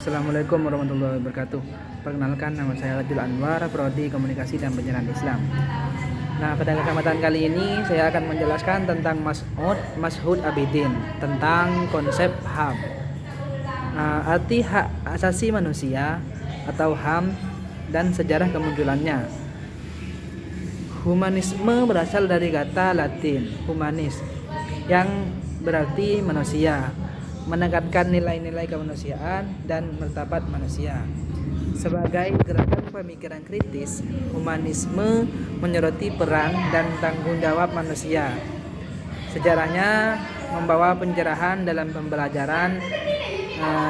Assalamualaikum warahmatullahi wabarakatuh. Perkenalkan, nama saya Rajul Anwar, Prodi Komunikasi dan Penyiaran Islam. Nah, pada kesempatan kali ini saya akan menjelaskan tentang Mashud Abidin, tentang konsep HAM. Arti hak asasi manusia atau HAM dan sejarah kemunculannya. Humanisme berasal dari kata Latin humanis yang berarti manusia, menekankan nilai-nilai kemanusiaan dan martabat manusia. Sebagai gerakan pemikiran kritis, humanisme menyoroti peran dan tanggung jawab manusia. Sejarahnya membawa pencerahan dalam pembelajaran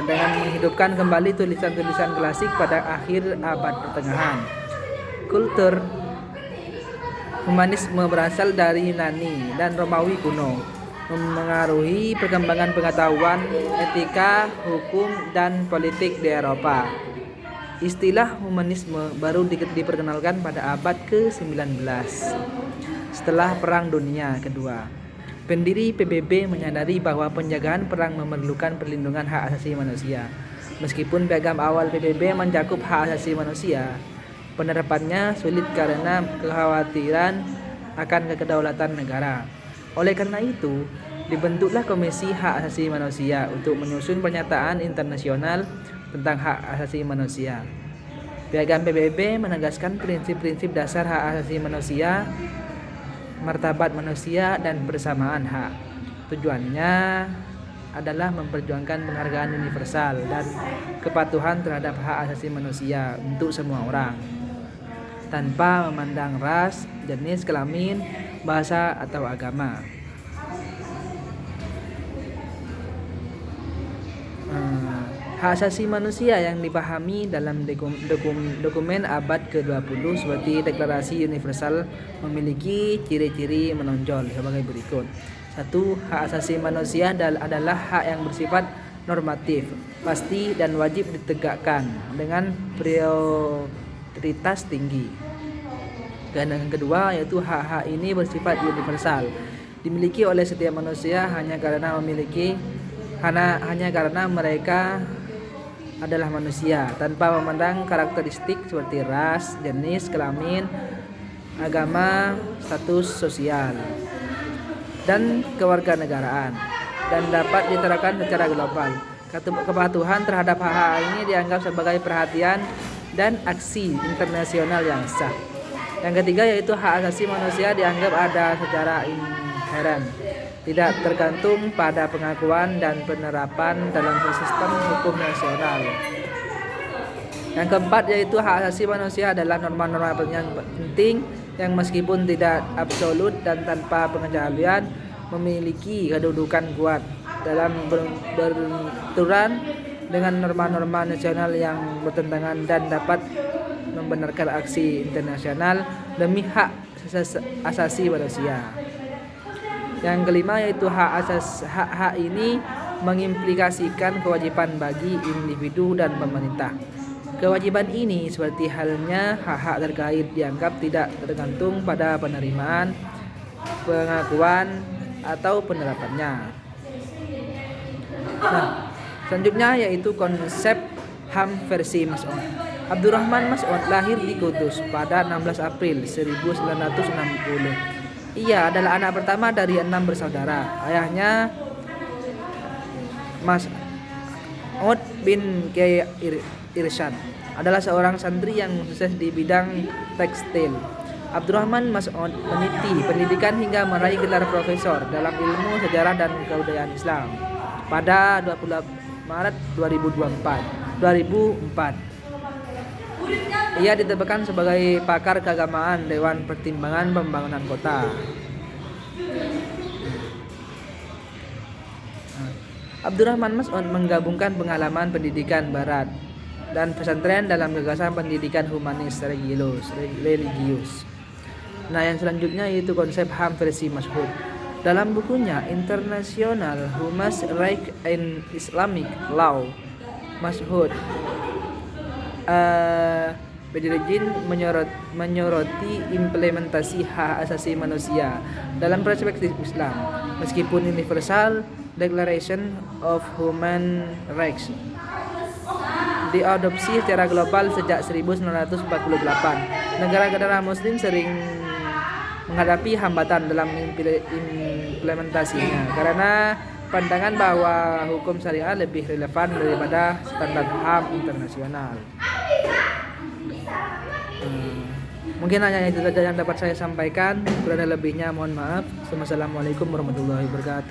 dengan menghidupkan kembali tulisan-tulisan klasik pada akhir abad pertengahan. Kultur humanisme berasal dari Yunani dan Romawi kuno, memengaruhi perkembangan pengetahuan, etika, hukum, dan politik di Eropa. Istilah humanisme baru diperkenalkan pada abad ke-19 setelah Perang Dunia Kedua. Pendiri PBB menyadari bahwa penjagaan perang memerlukan perlindungan hak asasi manusia. Meskipun piagam awal PBB mencakup hak asasi manusia, penerapannya sulit karena kekhawatiran akan kedaulatan negara. Oleh karena itu, dibentuklah Komisi Hak Asasi Manusia untuk menyusun pernyataan internasional tentang hak asasi manusia. Piagam PBB menegaskan prinsip-prinsip dasar hak asasi manusia, martabat manusia, dan persamaan hak. Tujuannya adalah memperjuangkan penghargaan universal dan kepatuhan terhadap hak asasi manusia untuk semua orang, tanpa memandang ras, jenis kelamin, bahasa, atau agama. Hak asasi manusia yang dipahami dalam dokumen abad ke-20 seperti Deklarasi Universal memiliki ciri-ciri menonjol sebagai berikut. 1. Hak asasi manusia adalah hak yang bersifat normatif, pasti, dan wajib ditegakkan dengan prioritas tinggi. Dan yang kedua yaitu hak-hak ini bersifat universal, dimiliki oleh setiap manusia hanya karena mereka adalah manusia, tanpa memandang karakteristik seperti ras, jenis kelamin, agama, status sosial, dan kewarganegaraan, dan dapat diterapkan secara global. Kepatuhan terhadap hak-hak ini dianggap sebagai perhatian dan aksi internasional yang sah. Yang ketiga yaitu hak asasi manusia dianggap ada secara inheren, tidak tergantung pada pengakuan dan penerapan dalam sistem hukum nasional. Yang keempat yaitu hak asasi manusia adalah norma-norma yang penting yang meskipun tidak absolut dan tanpa pengecualian memiliki kedudukan kuat dalam berbenturan dengan norma-norma nasional yang bertentangan dan dapat membenarkan aksi internasional demi hak asasi manusia. Yang kelima yaitu hak ini mengimplikasikan kewajiban bagi individu dan pemerintah. Kewajiban ini seperti halnya hak-hak terkait dianggap tidak tergantung pada penerimaan, pengakuan, atau penerapannya. Nah, selanjutnya yaitu konsep HAM versi Mas'ud. Abdurrahman Mas'ud lahir di Kudus pada 16 April 1960. Ia adalah anak pertama dari 6 bersaudara. Ayahnya Mas'ud bin Kiai Irsyad adalah seorang santri yang sukses di bidang tekstil. Abdurrahman Mas'ud meniti pendidikan hingga meraih gelar profesor dalam ilmu sejarah dan kebudayaan Islam pada 20 Maret 2004. Ia ditetapkan sebagai pakar keagamaan Dewan Pertimbangan Pembangunan Kota. Abdurrahman Mas'ud menggabungkan pengalaman pendidikan barat dan pesantren dalam gagasan pendidikan humanis religius. Nah, yang selanjutnya yaitu konsep HAM versi Mas'ud. Dalam bukunya International Human Rights and Islamic Law, Mas'ud Bedreddin menyoroti implementasi hak asasi manusia dalam perspektif Islam. Meskipun Universal Declaration of Human Rights diadopsi secara global sejak 1948. Negara-negara muslim sering menghadapi hambatan dalam implementasinya karena pandangan bahwa hukum syariah lebih relevan daripada standar HAM internasional. Mungkin hanya itu saja yang dapat saya sampaikan. Kurang lebihnya mohon maaf. Wassalamualaikum warahmatullahi wabarakatuh.